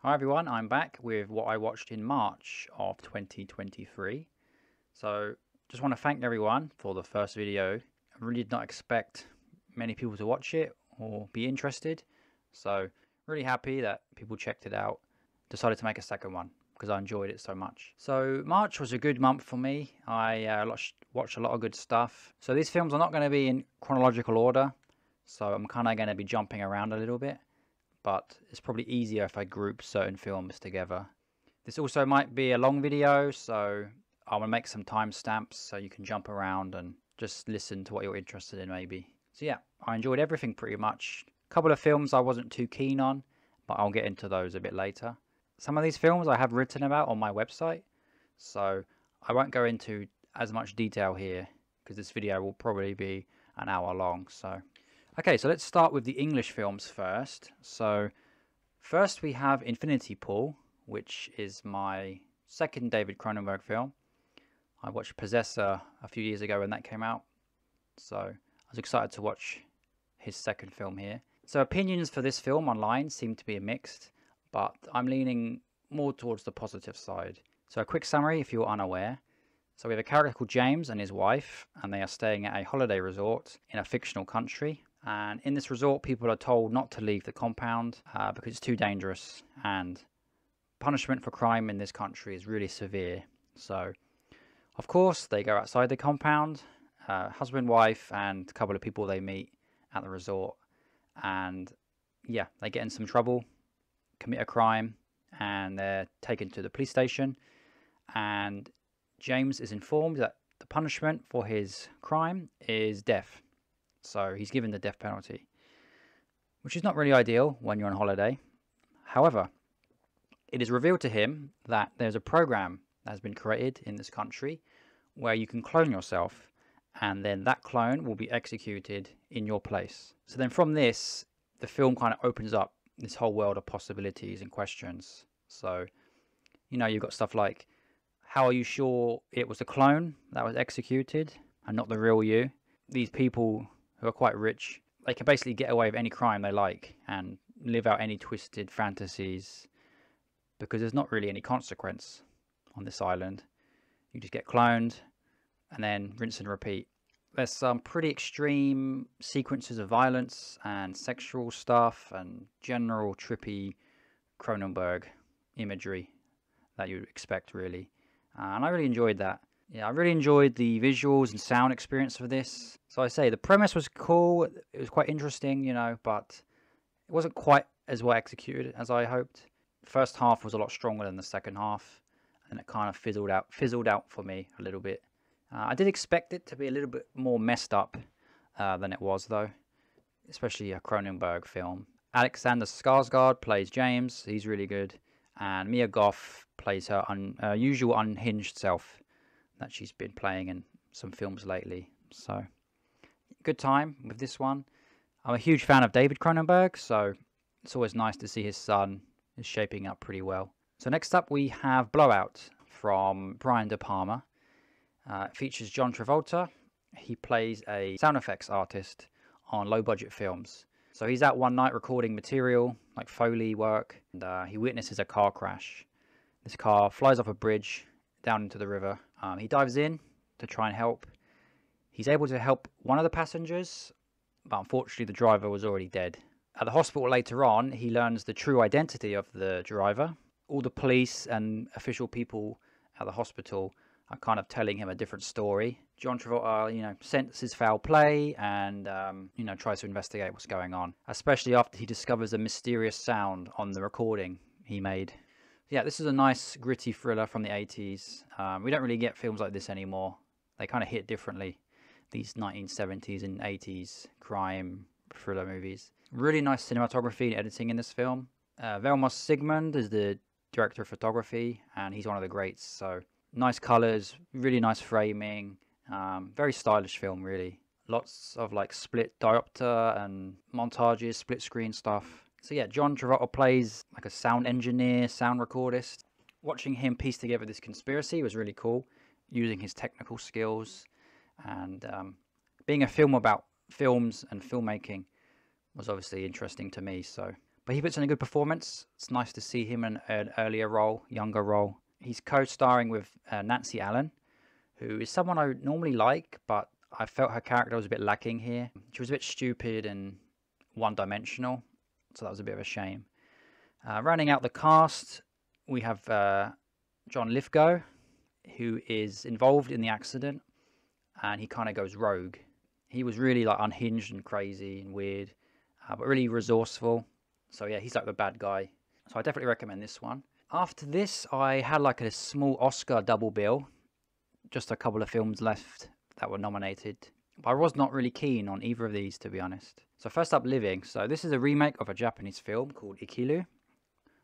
Hi everyone, I'm back with what I watched in March of 2023. So just want to thank everyone for the first video. I really did not expect many people to watch it or be interested. So really happy that people checked it out. Decided to make a second one because I enjoyed it so much. So March was a good month for me. I watched a lot of good stuff. So these films are not going to be in chronological order. So I'm kind of going to be jumping around a little bit. But it's probably easier if I group certain films together. This also might be a long video, so I want to make some timestamps so you can jump around and just listen to what you're interested in maybe. So yeah, I enjoyed everything pretty much. A couple of films I wasn't too keen on, but I'll get into those a bit later. Some of these films I have written about on my website, so I won't go into as much detail here because this video will probably be an hour long. Okay, so let's start with the English films first. So first we have Infinity Pool, which is my second David Cronenberg film. I watched Possessor a few years ago when that came out, so I was excited to watch his second film here. So opinions for this film online seem to be mixed, but I'm leaning more towards the positive side. So a quick summary if you're unaware. So we have a character called James and his wife, and they are staying at a holiday resort in a fictional country. And in this resort, people are told not to leave the compound because it's too dangerous, and punishment for crime in this country is really severe. So, of course, they go outside the compound, husband, wife, and a couple of people they meet at the resort. And yeah, they get in some trouble, commit a crime, and they're taken to the police station. And James is informed that the punishment for his crime is death. So he's given the death penalty, which is not really ideal when you're on holiday. However, it is revealed to him that there's a program that has been created in this country where you can clone yourself, and then that clone will be executed in your place. So then from this, the film kind of opens up this whole world of possibilities and questions. So, you know, you've got stuff like, how are you sure it was a clone that was executed and not the real you? These people who are quite rich, they can basically get away with any crime they like and live out any twisted fantasies because there's not really any consequence on this island. You just get cloned and then rinse and repeat. There's some pretty extreme sequences of violence and sexual stuff and general trippy Cronenberg imagery that you'd expect, really. And I really enjoyed that. Yeah, I really enjoyed the visuals and sound experience of this. So I say, the premise was cool, it was quite interesting, you know, but it wasn't quite as well executed as I hoped. The first half was a lot stronger than the second half, and it kind of fizzled out for me a little bit. I did expect it to be a little bit more messed up than it was, though, especially a Cronenberg film. Alexander Skarsgård plays James, he's really good, and Mia Goth plays her usual unhinged self that she's been playing in some films lately. So, good time with this one. I'm a huge fan of David Cronenberg, so it's always nice to see his son is shaping up pretty well. So next up we have Blowout from Brian De Palma. It features John Travolta. He plays a sound effects artist on low-budget films. So he's out one night recording material, like Foley work, and he witnesses a car crash. This car flies off a bridge down into the river. He dives in to try and help. He's able to help one of the passengers, but unfortunately the driver was already dead. At the hospital later on, he learns the true identity of the driver. All the police and official people at the hospital are kind of telling him a different story. John Travolta, senses foul play and, tries to investigate what's going on, especially after he discovers a mysterious sound on the recording he made. Yeah, this is a nice gritty thriller from the 80s. We don't really get films like this anymore. They kind of hit differently, these 1970s and 80s crime thriller movies. Really nice cinematography and editing in this film. Velmos Sigmund is the director of photography, and he's one of the greats. So nice colors, really nice framing, very stylish film, really. Lots of like split diopter and montages, split screen stuff. So yeah, John Travolta plays like a sound engineer, sound recordist. Watching him piece together this conspiracy was really cool, using his technical skills. And being a film about films and filmmaking was obviously interesting to me. So but he puts in a good performance. It's nice to see him in an earlier role, younger role. He's co-starring with Nancy Allen, who is someone I normally like, but I felt her character was a bit lacking here. She was a bit stupid and one-dimensional, so that was a bit of a shame. Rounding out the cast, we have John Lithgow, who is involved in the accident, and he kind of goes rogue. He was really like unhinged and crazy and weird, but really resourceful. So yeah, he's like the bad guy. So I definitely recommend this one. After this, I had like a small Oscar double bill. Just a couple of films left that were nominated. But I was not really keen on either of these, to be honest. So first up, Living. So this is a remake of a Japanese film called Ikiru,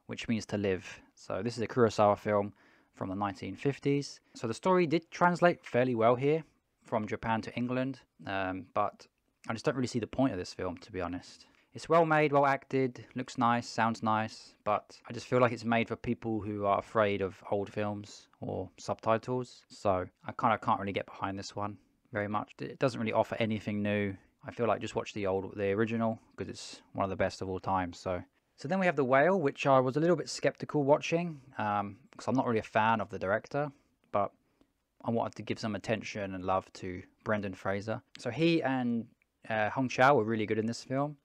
which means to live. So this is a Kurosawa film from the 1950s. So the story did translate fairly well here from Japan to England, but I just don't really see the point of this film, to be honest. It's well made, well acted, looks nice, sounds nice, but I just feel like it's made for people who are afraid of old films or subtitles. So I kind of can't really get behind this one very much. It doesn't really offer anything new. I feel like just watch the original because it's one of the best of all time. So then we have The Whale, which I was a little bit skeptical watching because I'm not really a fan of the director, but I wanted to give some attention and love to Brendan Fraser. So he and Hong Chau were really good in this film.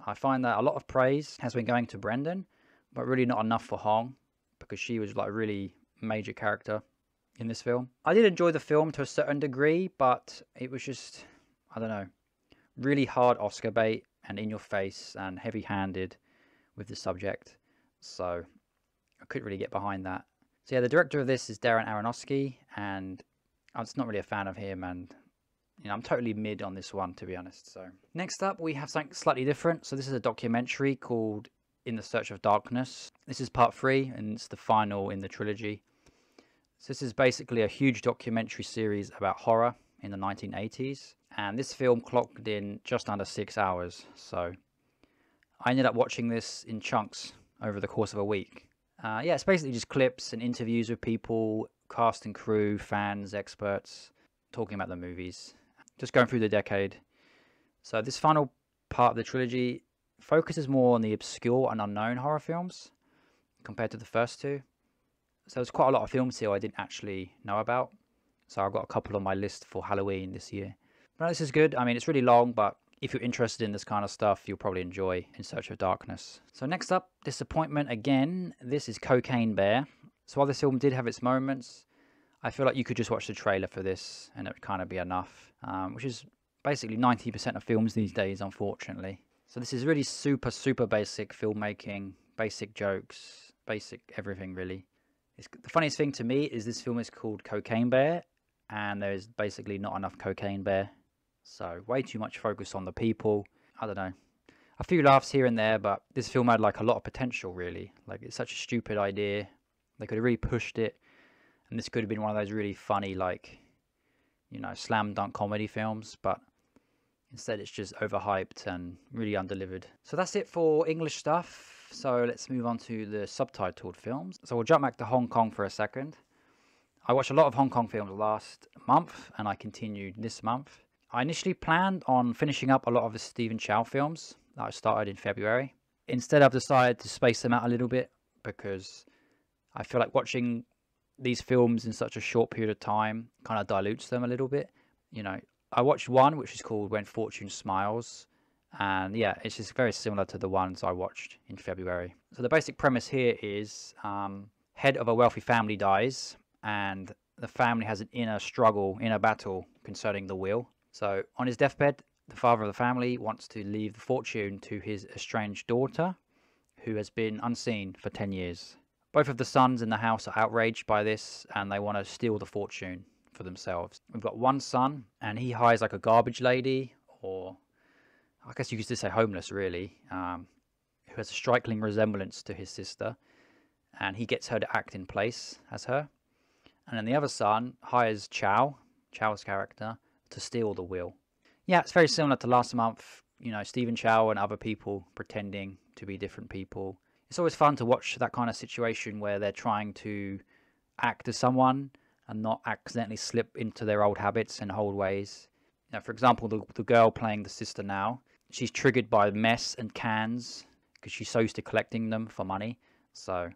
I find that a lot of praise has been going to Brendan, but really not enough for Hong, because she was like a really major character in this film. I did enjoy the film to a certain degree, but it was just, I don't know, really hard Oscar bait and in your face and heavy-handed with the subject. So I couldn't really get behind that. So yeah, the director of this is Darren Aronofsky, and I'm just not really a fan of him, and I'm totally mid on this one, to be honest. So next up, we have something slightly different. So this is a documentary called In the Search of Darkness. This is part 3, and it's the final in the trilogy. So this is basically a huge documentary series about horror in the 1980s. And this film clocked in just under 6 hours. So I ended up watching this in chunks over the course of a week. Yeah, it's basically just clips and interviews with people, cast and crew, fans, experts, talking about the movies. Just going through the decade. So this final part of the trilogy focuses more on the obscure and unknown horror films compared to the first two. So there's quite a lot of films here I didn't actually know about. So I've got a couple on my list for Halloween this year. But this is good. I mean, it's really long, but if you're interested in this kind of stuff, you'll probably enjoy In Search of Darkness. So next up, Disappointment again. This is Cocaine Bear. So while this film did have its moments, I feel like you could just watch the trailer for this and it would kind of be enough, which is basically 90% of films these days, unfortunately. So this is really super, super basic filmmaking, basic jokes, basic everything, really. The funniest thing to me is this film is called Cocaine Bear, and there's basically not enough cocaine bear. So way too much focus on the people. I don't know. A few laughs here and there, but this film had like a lot of potential, really. Like, it's such a stupid idea. They could have really pushed it. And this could have been one of those really funny, like, slam dunk comedy films, but instead it's just overhyped and really undelivered. So that's it for English stuff. So let's move on to the subtitled films. So we'll jump back to Hong Kong for a second. I watched a lot of Hong Kong films last month, and I continued this month. I initially planned on finishing up a lot of the Stephen Chow films that I started in February. Instead, I've decided to space them out a little bit because I feel like watching these films in such a short period of time kind of dilutes them a little bit. I watched one which is called When Fortune Smiles, and yeah, it's just very similar to the ones I watched in February. So the basic premise here is head of a wealthy family dies, and the family has an inner battle concerning the will. So on his deathbed, the father of the family wants to leave the fortune to his estranged daughter, who has been unseen for 10 years. Both of the sons in the house are outraged by this, and they want to steal the fortune for themselves. We've got one son, and he hires like a garbage lady, or I guess you could just say homeless, really, who has a striking resemblance to his sister, and he gets her to act in place as her. And then the other son hires Chow's character, to steal the will. Yeah, it's very similar to last month. Stephen Chow and other people pretending to be different people. It's always fun to watch that kind of situation where they're trying to act as someone and not accidentally slip into their old habits and old ways. For example, the girl playing the sister now, she's triggered by mess and cans because she's so used to collecting them for money. So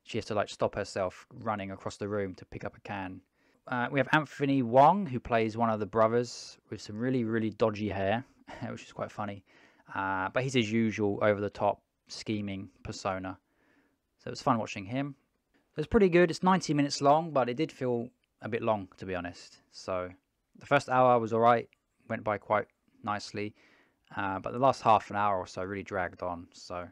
she has to like stop herself running across the room to pick up a can. We have Anthony Wong, who plays one of the brothers with some really, really dodgy hair, which is quite funny. But he's his usual over-the-top scheming persona. So it was fun watching him. It was pretty good. It's 90 minutes long, but it did feel a bit long, to be honest. So the first hour was alright, went by quite nicely. But the last half an hour or so really dragged on. So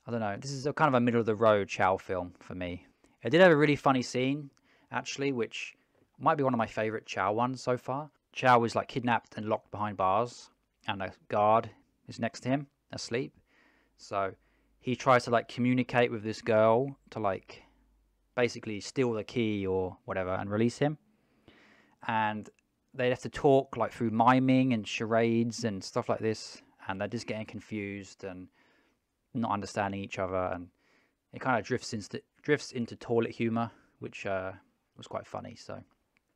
I don't know. This is a kind of a middle-of-the-road Chow film for me. It did have a really funny scene, actually, which might be one of my favourite Chow ones so far. Chow is like kidnapped and locked behind bars, and a guard is next to him, asleep. So he tries to like communicate with this girl to like basically steal the key or whatever and release him. And they have to talk like through miming and charades and stuff like this, and they're just getting confused and not understanding each other, and it kind of drifts into toilet humor, which was quite funny. So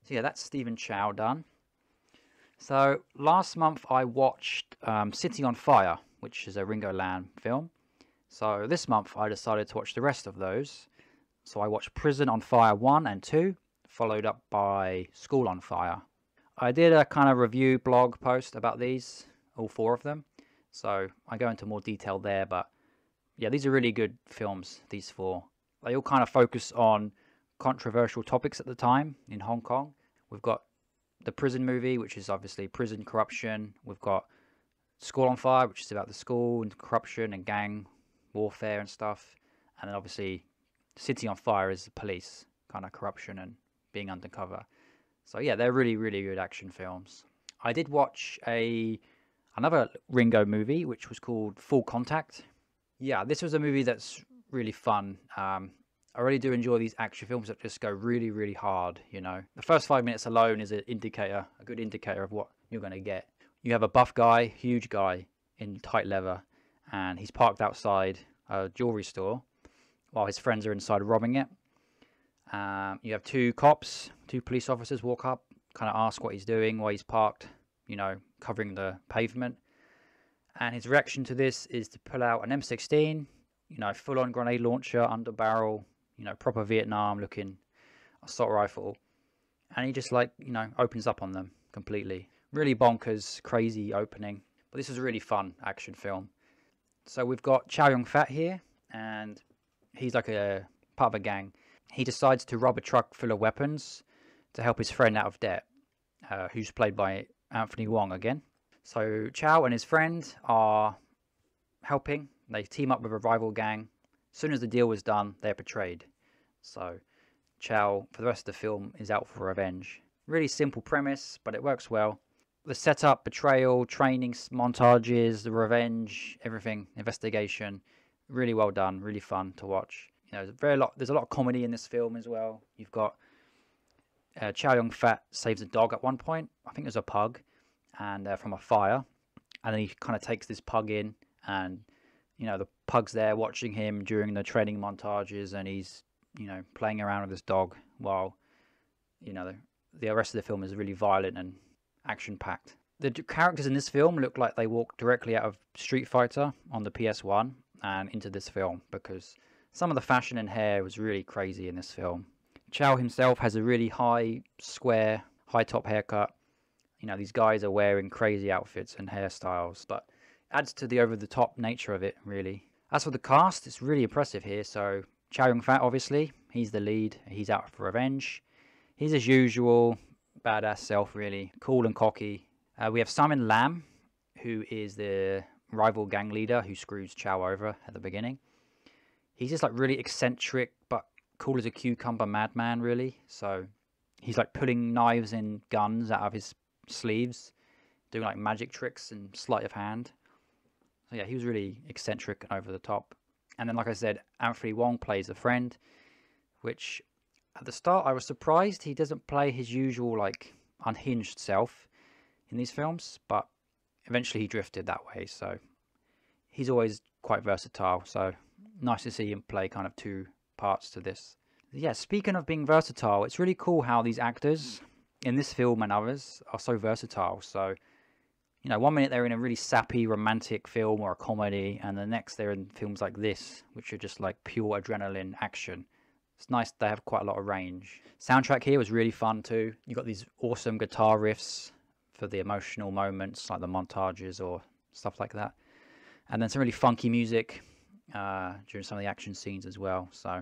yeah, that's Stephen Chow done. So last month I watched City on Fire, which is a Ringo Lam film. So this month I decided to watch the rest of those. So I watched Prison on Fire 1 and 2, followed up by School on Fire. I did a kind of review blog post about these, all 4 of them. So I go into more detail there, but yeah, these are really good films, these 4. They all kind of focus on controversial topics at the time in Hong Kong. We've got the prison movie, which is obviously prison corruption. We've got School on Fire, which is about the school and corruption and gang warfare and stuff. And then obviously City on Fire is the police kind of corruption and being undercover. So yeah, they're really, really good action films. I did watch another Ringo movie, which was called Full Contact. Yeah, this was a movie that's really fun. I really do enjoy these action films that just go really, really hard, you know. The first 5 minutes alone is a good indicator of what you're going to get. You have a buff guy, huge guy, in tight leather, and he's parked outside a jewelry store while his friends are inside robbing it. You have 2 cops, 2 police officers walk up, kind of ask what he's doing while he's parked, you know, covering the pavement. And his reaction to this is to pull out an M16, you know, full-on grenade launcher, under barrel, you know, proper Vietnam-looking assault rifle. And he just, like, you know, opens up on them completely. Really bonkers, crazy opening. But this is a really fun action film. So we've got Chow Yun-fat here, and he's like a part of a gang. He decides to rob a truck full of weapons to help his friend out of debt, who's played by Anthony Wong again. So Chow and his friend are helping. They team up with a rival gang. As soon as the deal is done, they're betrayed. So Chow, for the rest of the film, is out for revenge. Really simple premise, but it works well. The setup, betrayal, training montages, the revenge, everything, investigation, really well done, really fun to watch. You know, there's a lot of comedy in this film as well. You've got Chow Yun-fat saves a dog at one point. I think it was a pug, and from a fire. And then he kind of takes this pug in, and you know, the pug's there watching him during the training montages, and he's, you know, playing around with this dog while, you know, the rest of the film is really violent and action-packed. The characters in this film look like they walked directly out of Street Fighter on the PS1 and into this film, because some of the fashion and hair was really crazy in this film. Chow himself has a really high, square, high-top haircut. You know, these guys are wearing crazy outfits and hairstyles, but adds to the over-the-top nature of it, really. As for the cast, it's really impressive here. So Chow Yun-fat, obviously, he's the lead. He's out for revenge. He's his usual badass self, really. Cool and cocky. We have Simon Lam, who is the rival gang leader who screws Chow over at the beginning. He's just like really eccentric, but cool as a cucumber madman, really. So he's like pulling knives and guns out of his sleeves, doing like magic tricks and sleight of hand. So yeah, he was really eccentric and over the top. And then, like I said, Anthony Wong plays a friend, which at the start I was surprised he doesn't play his usual like unhinged self in these films, but eventually he drifted that way. So he's always quite versatile. So nice to see him play kind of 2 parts to this. Yeah, speaking of being versatile, it's really cool how these actors in this film and others are so versatile. So, You know, one minute they're in a really sappy romantic film or a comedy, and the next they're in films like this, which are just like pure adrenaline action. It's nice they have quite a lot of range. Soundtrack here was really fun too. You got these awesome guitar riffs for the emotional moments, like the montages or stuff like that. And then some really funky music during some of the action scenes as well. So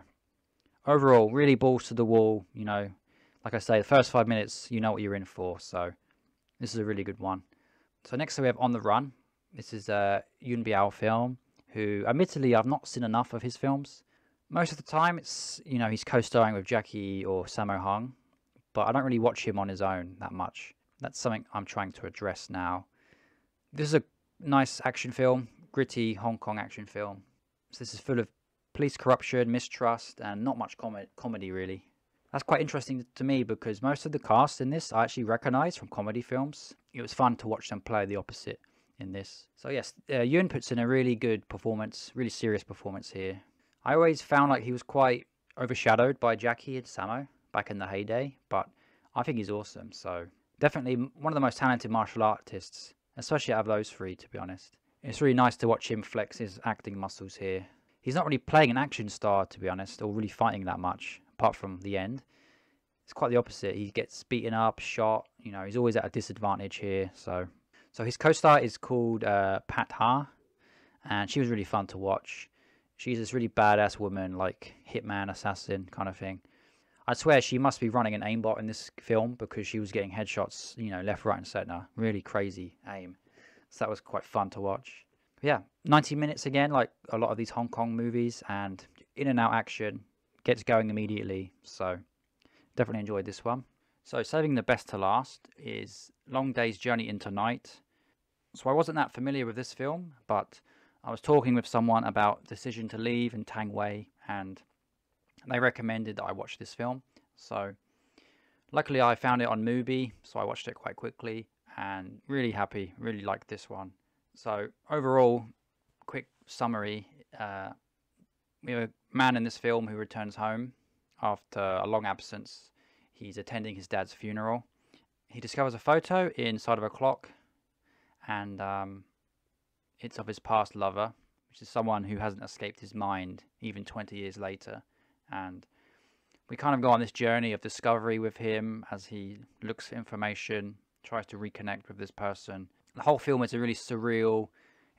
overall, really balls to the wall. You know, like I say, the first 5 minutes, you know what you're in for. So this is a really good one. So next we have On the Run. This is a Yuen Biao film, who admittedly I've not seen enough of his films. Most of the time it's, you know, he's co-starring with Jackie or Sammo Hung, but I don't really watch him on his own that much. That's something I'm trying to address now. This is a nice action film, gritty Hong Kong action film. So this is full of police corruption, mistrust, and not much comedy really. That's quite interesting to me because most of the cast in this I actually recognise from comedy films. It was fun to watch them play the opposite in this. So yes, Yuen puts in a really good performance, really serious performance here. I always found like he was quite overshadowed by Jackie and Sammo back in the heyday, but I think he's awesome. So definitely one of the most talented martial artists, especially out of those three, to be honest. It's really nice to watch him flex his acting muscles here. He's not really playing an action star, to be honest, or really fighting that much, apart from the end. It's quite the opposite. He gets beaten up, shot, you know, he's always at a disadvantage here. So his co-star is called Pat Ha, and she was really fun to watch. She's this really badass woman, like hitman, assassin kind of thing. I swear she must be running an aimbot in this film because she was getting headshots, you know, left, right, and center. Really crazy aim. So that was quite fun to watch. Yeah, 90 minutes again, like a lot of these Hong Kong movies, and in and out action, gets going immediately. So definitely enjoyed this one. So saving the best to last is Long Day's Journey into Night. So I wasn't that familiar with this film, but I was talking with someone about Decision to Leave and Tang Wei, and they recommended that I watch this film. So luckily I found it on Mubi, so I watched it quite quickly and really happy, really liked this one. So overall, quick summary, we have a man in this film who returns home after a long absence. He's attending his dad's funeral. He discovers a photo inside of a clock, and it's of his past lover, which is someone who hasn't escaped his mind even 20 years later. And we kind of go on this journey of discovery with him as he looks for information, tries to reconnect with this person. The whole film is really surreal.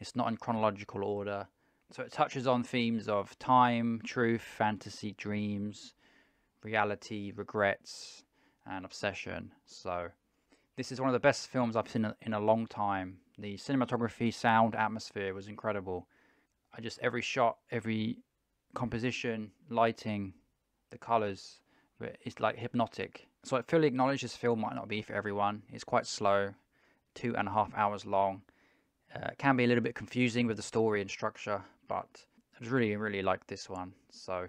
It's not in chronological order. So it touches on themes of time, truth, fantasy, dreams, reality, regrets, and obsession. So this is one of the best films I've seen in a long time. The cinematography, sound, atmosphere was incredible. Every shot, every composition, lighting, the colors, it's like hypnotic. So I fully acknowledge this film might not be for everyone. It's quite slow, 2.5 hours long. It can be a little bit confusing with the story and structure, but I just really like this one. So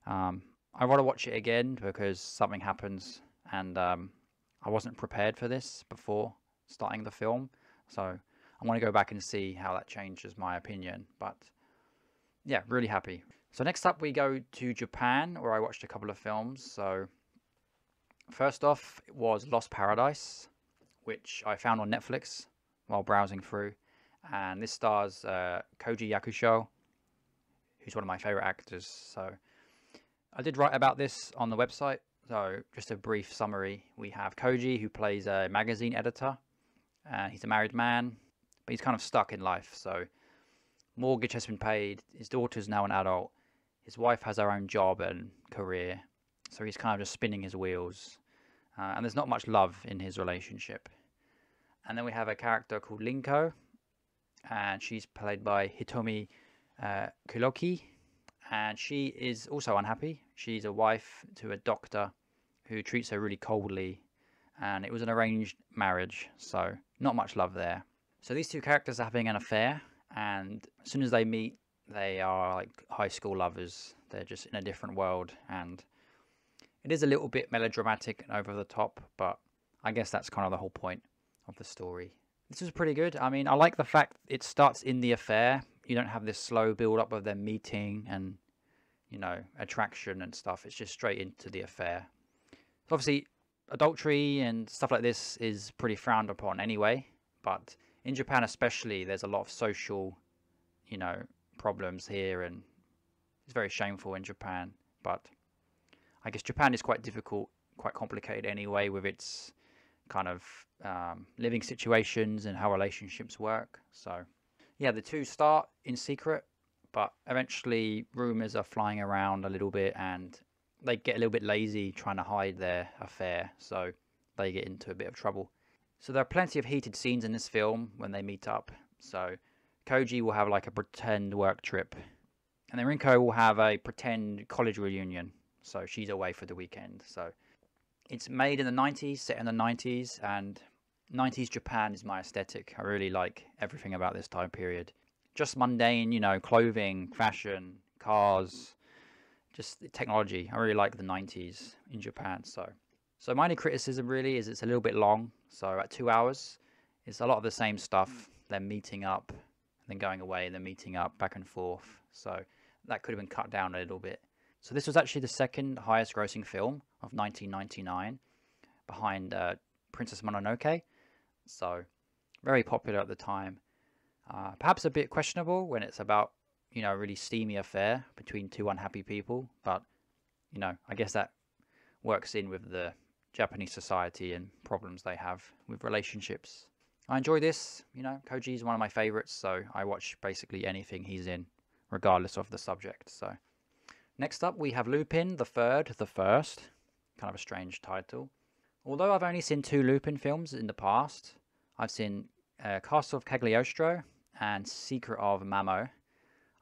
I want to watch it again because something happens, and I wasn't prepared for this before starting the film. So I want to go back and see how that changes my opinion. But yeah, really happy. So next up we go to Japan, where I watched a couple of films. So first off was Lost Paradise, which I found on Netflix while browsing through. And this stars Koji Yakusho, who's one of my favorite actors. So I did write about this on the website. So just a brief summary. We have Koji, who plays a magazine editor. He's a married man, but he's kind of stuck in life. So mortgage has been paid. His daughter's now an adult. His wife has her own job and career. So he's kind of just spinning his wheels. And there's not much love in his relationship. And then we have a character called Linko. And she's played by Hitomi Kuroki. And she is also unhappy. She's a wife to a doctor who treats her really coldly. And it was an arranged marriage, so not much love there. So these two characters are having an affair. And as soon as they meet, they are like high school lovers. They're just in a different world. And it is a little bit melodramatic and over the top, but I guess that's kind of the whole point of the story. This is pretty good. I mean, I like the fact it starts in the affair. You don't have this slow build up of them meeting and, you know, attraction and stuff. It's just straight into the affair. So obviously, adultery and stuff like this is pretty frowned upon anyway, but in Japan especially, there's a lot of social, you know, problems here, and it's very shameful in Japan. But I guess Japan is quite difficult, quite complicated anyway, with its kind of living situations and how relationships work. So yeah, the two start in secret, but eventually rumors are flying around a little bit, and they get a little bit lazy trying to hide their affair, so they get into a bit of trouble. So there are plenty of heated scenes in this film when they meet up. So Koji will have like a pretend work trip, and then Rinko will have a pretend college reunion. So she's away for the weekend. So it's made in the 90s, set in the 90s, and 90s Japan is my aesthetic. I really like everything about this time period. Just mundane, you know, clothing, fashion, cars, just technology. I really like the 90s in Japan. So my only criticism really is it's a little bit long. So at 2 hours, it's a lot of the same stuff. Then meeting up, then going away, then meeting up, back and forth. So that could have been cut down a little bit. So this was actually the second highest grossing film of 1999, behind Princess Mononoke. So very popular at the time. Perhaps a bit questionable when it's about, you know, a really steamy affair between two unhappy people. But, you know, I guess that works in with the Japanese society and problems they have with relationships. I enjoy this. You know, Koji is one of my favorites, so I watch basically anything he's in, regardless of the subject. So next up, we have Lupin the Third, the First. Kind of a strange title. Although I've only seen 2 Lupin films in the past, I've seen Castle of Cagliostro and Secret of Mamo.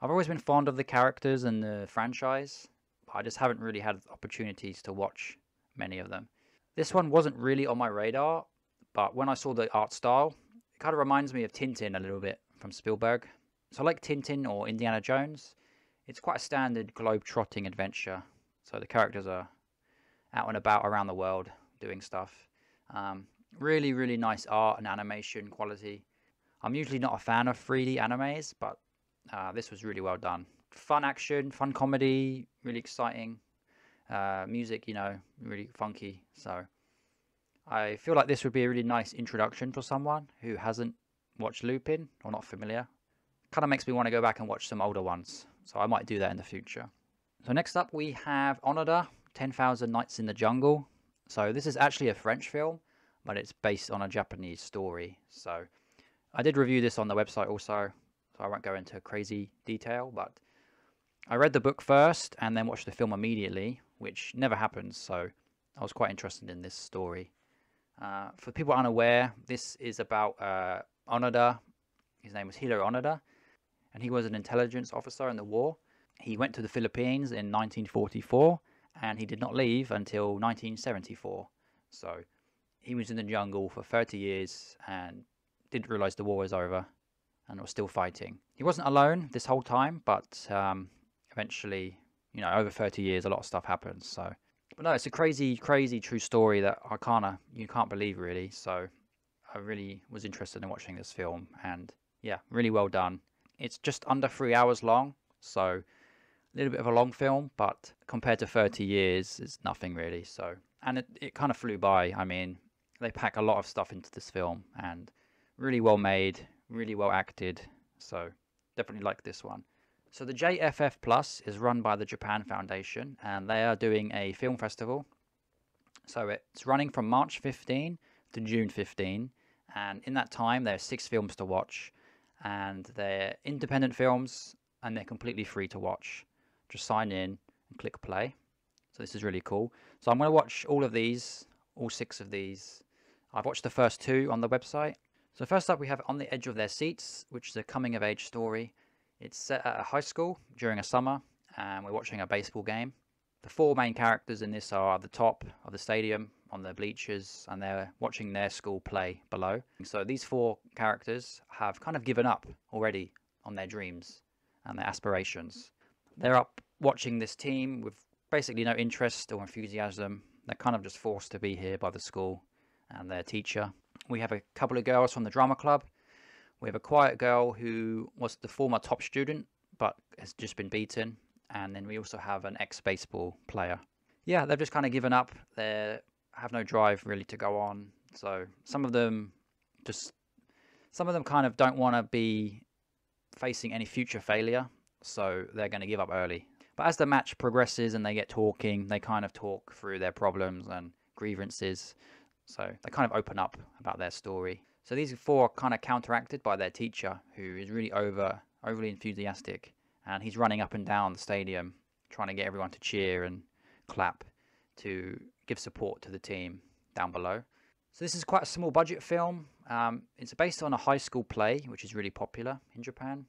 I've always been fond of the characters and the franchise, but I just haven't really had opportunities to watch many of them. This one wasn't really on my radar, but when I saw the art style, it kind of reminds me of Tintin a little bit from Spielberg. So like Tintin or Indiana Jones, it's quite a standard globe-trotting adventure. So the characters are out and about around the world doing stuff. Really, really nice art and animation quality. I'm usually not a fan of 3D animes, but this was really well done. Fun action, fun comedy, really exciting. Music, you know, really funky. So I feel like this would be a really nice introduction for someone who hasn't watched Lupin or not familiar. Kind of makes me want to go back and watch some older ones. So I might do that in the future. So next up we have Onoda, 10,000 Nights in the Jungle. So this is actually a French film, but it's based on a Japanese story. So I did review this on the website also, so I won't go into crazy detail, but I read the book first and then watched the film immediately, which never happens, so I was quite interested in this story. For people unaware, this is about Onoda. His name was Hiro Onoda, and he was an intelligence officer in the war. He went to the Philippines in 1944, and he did not leave until 1974. So he was in the jungle for 30 years and didn't realize the war was over and was still fighting. He wasn't alone this whole time, but eventually, you know, over 30 years, a lot of stuff happens. So, but no, it's a crazy, crazy true story that you can't believe really. So I really was interested in watching this film, and yeah, really well done. It's just under 3 hours long, so a little bit of a long film, but compared to 30 years, it's nothing really. So, and it kind of flew by. I mean, they pack a lot of stuff into this film, and really well made, really well acted. So definitely like this one. So the JFF Plus is run by the Japan Foundation, and they are doing a film festival. So it's running from March 15 to June 15, and in that time there's 6 films to watch, and they're independent films, and they're completely free to watch. Just sign in and click play. So this is really cool. So I'm going to watch all of these, all 6 of these. I've watched the first 2 on the website. So first up we have On the Edge of Their Seats, which is a coming of age story. It's set at a high school during a summer, and we're watching a baseball game. The 4 main characters in this are at the top of the stadium on the bleachers, and they're watching their school play below. So these 4 characters have kind of given up already on their dreams and their aspirations. They're up watching this team with basically no interest or enthusiasm. They're kind of just forced to be here by the school and their teacher. We have a couple of girls from the drama club. We have a quiet girl who was the former top student but has just been beaten. And then we also have an ex-baseball player. Yeah, they've just kind of given up. They have no drive really to go on. So some of them just Some of them kind of don't want to be facing any future failure, so they're going to give up early. But as the match progresses and they get talking, they kind of talk through their problems and grievances. So they kind of open up about their story. So these four are kind of counteracted by their teacher, who is really overly enthusiastic, and he's running up and down the stadium trying to get everyone to cheer and clap to give support to the team down below. So this is quite a small budget film. It's based on a high school play, which is really popular in Japan.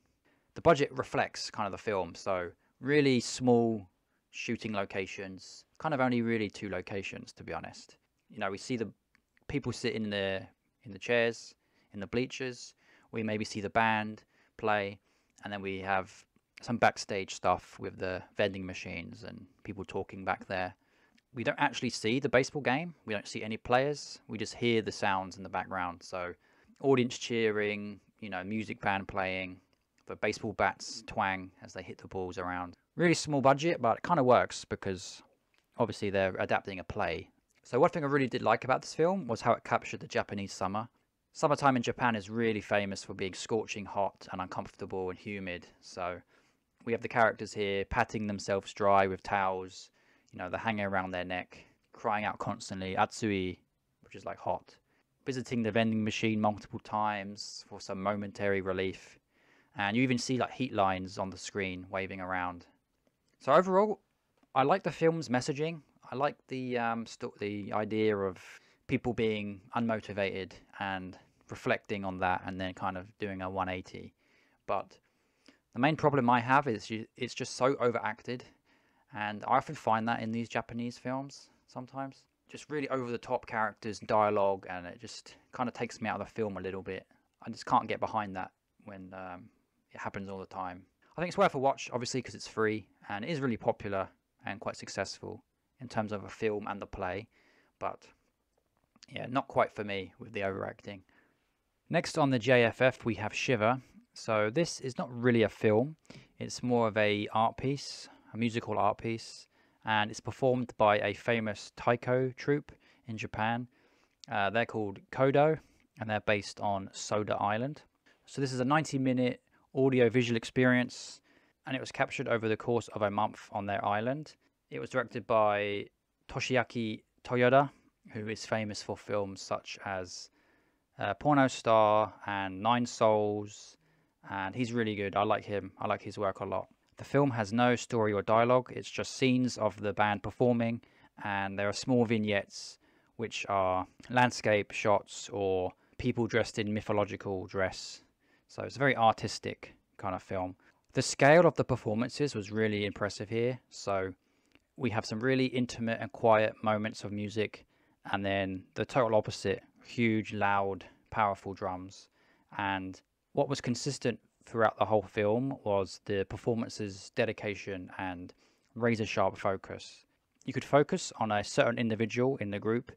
The budget reflects kind of the film, so really small shooting locations, kind of only really 2 locations, to be honest. You know, we see the people sit in the chairs, in the bleachers. We maybe see the band play, and then we have some backstage stuff with the vending machines and people talking back there. We don't actually see the baseball game. We don't see any players. We just hear the sounds in the background. So audience cheering, you know, music band playing, the baseball bats twang as they hit the balls around. Really small budget, but it kind of works because obviously they're adapting a play. So one thing I really did like about this film was how it captured the Japanese summer. Summertime in Japan is really famous for being scorching hot and uncomfortable and humid. So we have the characters here patting themselves dry with towels, you know, they're hanging around their neck, crying out constantly, atsui, which is like hot, visiting the vending machine multiple times for some momentary relief. And you even see like heat lines on the screen waving around. So overall, I like the film's messaging. I like the idea of people being unmotivated and reflecting on that and then kind of doing a 180. But the main problem I have is it's just so overacted. And I often find that in these Japanese films sometimes. Just really over-the-top characters, dialogue, and it just kind of takes me out of the film a little bit. I just can't get behind that when it happens all the time. I think it's worth a watch, obviously, because it's free, and it is really popular and quite successful in terms of a film and the play. But yeah, not quite for me with the overacting. Next on the JFF, we have Shiver. So this is not really a film. It's more of a art piece, a musical art piece, and it's performed by a famous taiko troupe in Japan. They're called Kodo, and they're based on Soda Island. So this is a 90-minute audio-visual experience, and it was captured over the course of a month on their island. It was directed by Toshiaki Toyoda, who is famous for films such as Porno Star and Nine Souls, and he's really good. I like him. I like his work a lot. The film has no story or dialogue. It's just scenes of the band performing, and there are small vignettes which are landscape shots or people dressed in mythological dress. So it's a very artistic kind of film. The scale of the performances was really impressive here. So we have some really intimate and quiet moments of music, and then the total opposite, huge, loud, powerful drums. And what was consistent throughout the whole film was the performance's dedication and razor sharp focus. You could focus on a certain individual in the group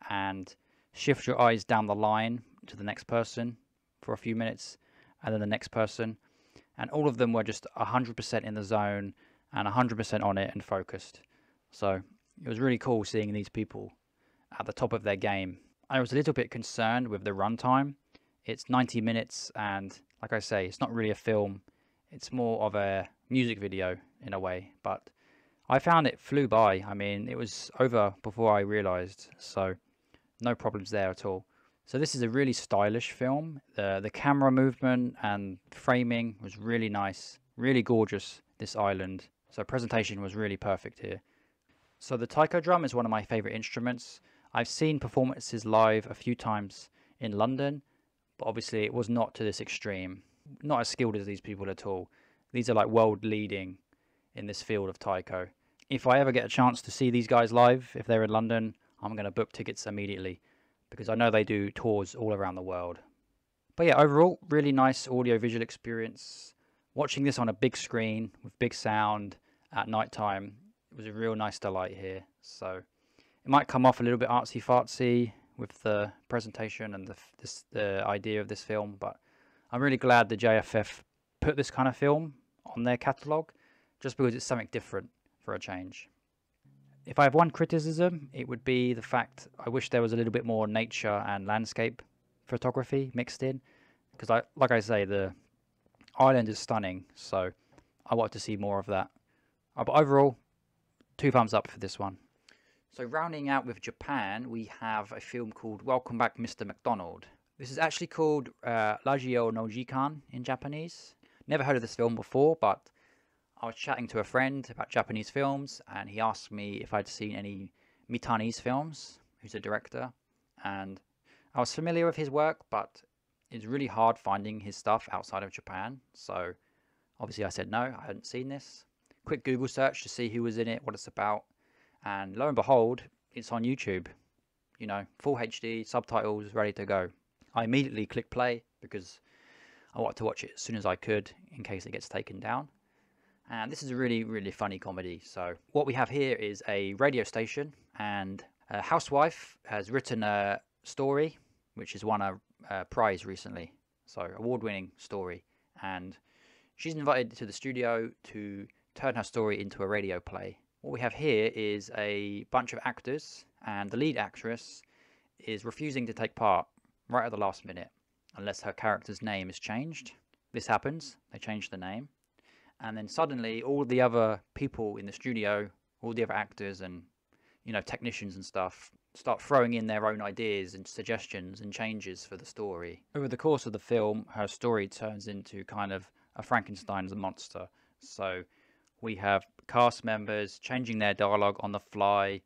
and shift your eyes down the line to the next person for a few minutes, and then the next person, and all of them were just 100% in the zone and 100% on it and focused. So it was really cool seeing these people at the top of their game. I was a little bit concerned with the runtime. It's 90 minutes, and like I say, it's not really a film. It's more of a music video in a way, but I found it flew by. I mean, it was over before I realized, so no problems there at all. So this is a really stylish film. The camera movement and framing was really nice, really gorgeous, this island. So presentation was really perfect here. So the taiko drum is one of my favorite instruments. I've seen performances live a few times in London, but obviously it was not to this extreme. Not as skilled as these people at all. These are like world leading in this field of taiko. If I ever get a chance to see these guys live, if they're in London, I'm going to book tickets immediately, because I know they do tours all around the world. But yeah, overall, really nice audio-visual experience. Watching this on a big screen with big sound at night time, it was a real nice delight here. So it might come off a little bit artsy-fartsy with the presentation and the idea of this film, but I'm really glad the JFF put this kind of film on their catalogue, just because it's something different for a change. If I have one criticism, it would be the fact I wish there was a little bit more nature and landscape photography mixed in, because like I say, the island is stunning, so I want to see more of that. But overall, 2 thumbs up for this one. So rounding out with Japan, we have a film called Welcome Back, Mr. McDonald. This is actually called Ragio no Jikan in Japanese. Never heard of this film before, but I was chatting to a friend about Japanese films, and he asked me if I'd seen any Mitanise films, who's a director, and I was familiar with his work, but it's really hard finding his stuff outside of Japan, so obviously I said no, I hadn't seen this. Quick Google search to see who was in it, what it's about, and lo and behold, it's on YouTube. You know, full HD, subtitles, ready to go. I immediately clicked play because I wanted to watch it as soon as I could in case it gets taken down. And this is a really, really funny comedy. So what we have here is a radio station, and a housewife has written a story which has won a prize recently. So award-winning story. And she's invited to the studio to turn her story into a radio play. What we have here is a bunch of actors, and the lead actress is refusing to take part right at the last minute unless her character's name is changed. This happens, they change the name, and then suddenly all the other people in the studio, all the other actors and, you know, technicians and stuff, start throwing in their own ideas and suggestions and changes for the story. Over the course of the film, her story turns into kind of a Frankenstein's monster. So we have cast members changing their dialogue on the fly,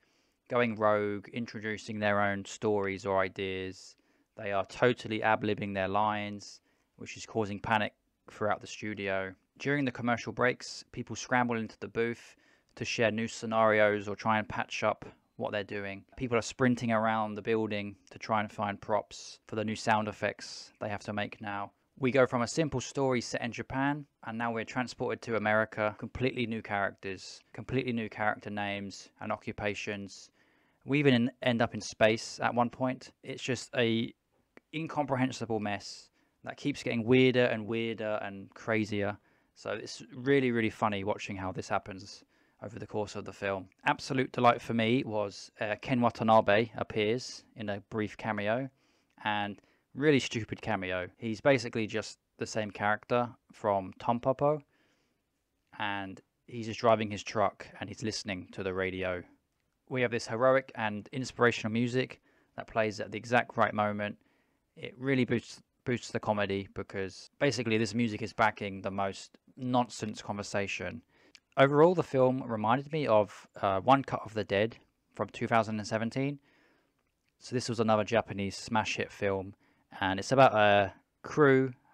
going rogue, introducing their own stories or ideas. They are totally ad-libbing their lines, which is causing panic throughout the studio. During the commercial breaks, people scramble into the booth to share new scenarios or try and patch up what they're doing. People are sprinting around the building to try and find props for the new sound effects they have to make now. We go from a simple story set in Japan, and now we're transported to America. Completely new characters, completely new character names and occupations. We even end up in space at one point. It's just a incomprehensible mess that keeps getting weirder and weirder and crazier. So it's really, really funny watching how this happens over the course of the film. Absolute delight for me was Ken Watanabe appears in a brief cameo, and really stupid cameo. He's basically just the same character from Tampopo, and he's just driving his truck and he's listening to the radio. We have this heroic and inspirational music that plays at the exact right moment. It really boosts the comedy because basically this music is backing the most nonsense conversation. Overall, the film reminded me of One Cut of the Dead from 2017. So this was another Japanese smash hit film, and it's about a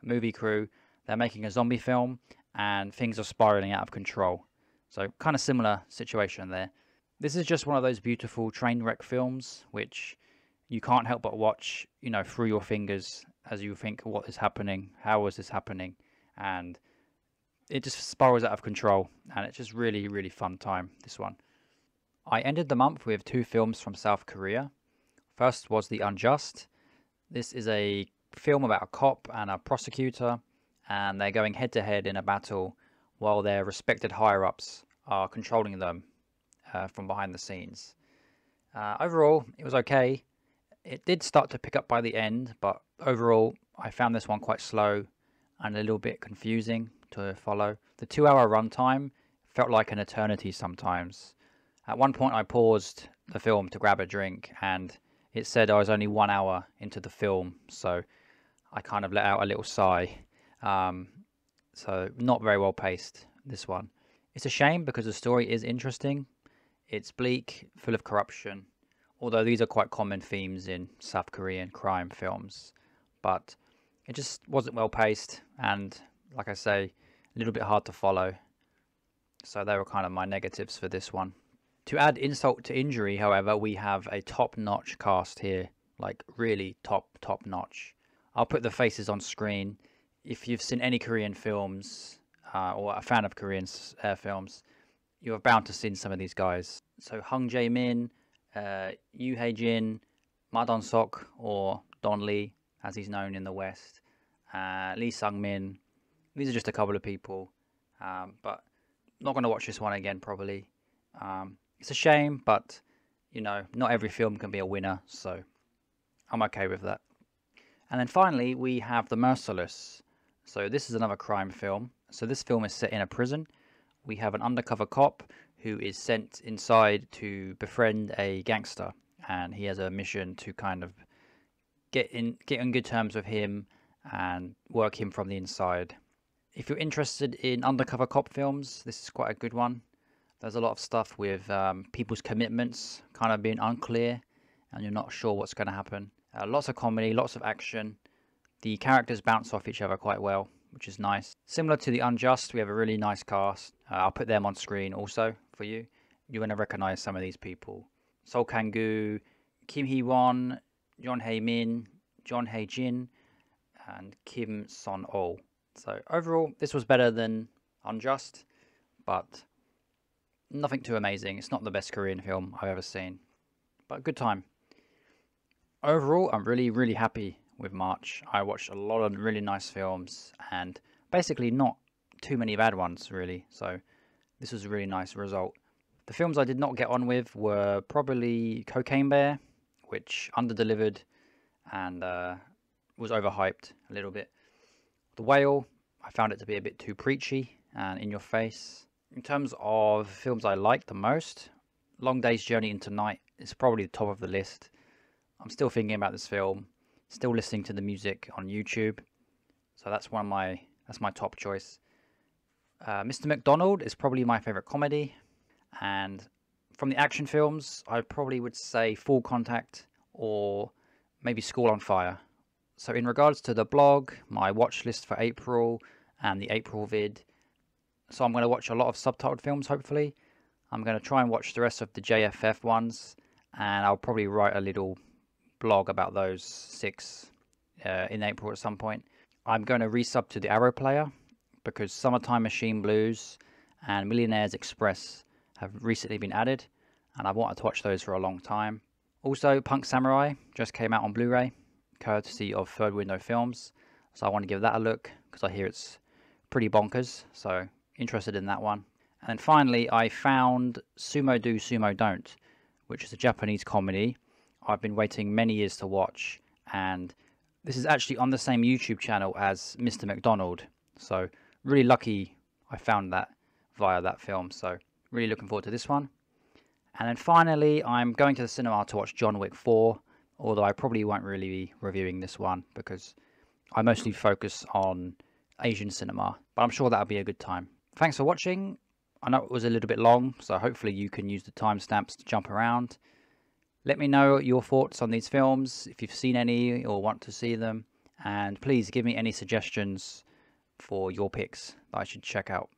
movie crew. They're making a zombie film and things are spiraling out of control. So kind of similar situation there. This is just one of those beautiful train wreck films which you can't help but watch, you know, through your fingers as you think, what is happening? How is this happening? And it just spirals out of control, and it's just really, really fun time, this one. I ended the month with 2 films from South Korea. First was The Unjust. This is a film about a cop and a prosecutor, and they're going head to head in a battle while their respected higher-ups are controlling them from behind the scenes. Overall, it was okay. It did start to pick up by the end, but overall, I found this one quite slow and a little bit confusing to follow. The 2-hour runtime felt like an eternity sometimes. At one point, I paused the film to grab a drink, and it said I was only 1 hour into the film, so I kind of let out a little sigh. So not very well paced, this one. It's a shame because the story is interesting. It's bleak, full of corruption, although these are quite common themes in South Korean crime films. But it just wasn't well paced, and like I say, a little bit hard to follow. So they were kind of my negatives for this one. To add insult to injury, however, we have a top-notch cast here. Like, really top-notch. I'll put the faces on screen. If you've seen any Korean films, or a fan of Korean films, you're bound to see some of these guys. So Hung Jae-min, Yoo Hae-jin, Ma Dong-seok, or Don Lee, as he's known in the West, Lee Sung-min. These are just a couple of people, but not going to watch this one again, probably. It's a shame, but, you know, not every film can be a winner, so I'm okay with that. And then finally, we have The Merciless. So this is another crime film. So this film is set in a prison. We have an undercover cop who is sent inside to befriend a gangster, and he has a mission to kind of get on good terms with him and work him from the inside. If you're interested in undercover cop films, this is quite a good one. There's a lot of stuff with people's commitments kind of being unclear, and you're not sure what's going to happen. Lots of comedy, lots of action. The characters bounce off each other quite well, which is nice. Similar to The Unjust, we have a really nice cast. I'll put them on screen also for you. You're going to recognize some of these people. Sol Kang-gu, Kim Hee-won, John Hae-min, John Hae-jin, and Kim Son-oh. So overall, this was better than Unjust, but nothing too amazing. It's not the best Korean film I've ever seen, but good time. Overall, I'm really happy with March. I watched a lot of really nice films and basically not too many bad ones really. So this was a really nice result. The films I did not get on with were probably Cocaine Bear, which underdelivered and was overhyped a little bit. The Whale, I found it to be a bit too preachy and in your face. In terms of films I liked the most, Long Day's Journey into Night is probably the top of the list. I'm still thinking about this film, still listening to the music on YouTube, so that's my top choice. Mr. McDonald is probably my favorite comedy, and from the action films, I probably would say Full Contact or maybe School on Fire. So in regards to the blog, my watch list for April and the April vid, so I'm going to watch a lot of subtitled films hopefully. I'm going to try and watch the rest of the JFF ones, and I'll probably write a little blog about those 6 in April at some point. I'm going to resub to the Arrow Player because Summertime Machine Blues and Millionaire's Express have recently been added, and I've wanted to watch those for a long time. Also, Punk Samurai just came out on Blu-ray, courtesy of Third Window Films, so I want to give that a look because I hear it's pretty bonkers, so interested in that one. And then finally, I found Sumo Do, Sumo Don't, which is a Japanese comedy I've been waiting many years to watch, and this is actually on the same YouTube channel as Mr. McDonald, so really lucky I found that via that film, so really looking forward to this one. And then finally, I'm going to the cinema to watch John Wick 4, although I probably won't really be reviewing this one because I mostly focus on Asian cinema, but I'm sure that'll be a good time. Thanks for watching. I know it was a little bit long, so hopefully you can use the timestamps to jump around. Let me know your thoughts on these films, if you've seen any or want to see them, and please give me any suggestions for your picks that I should check out.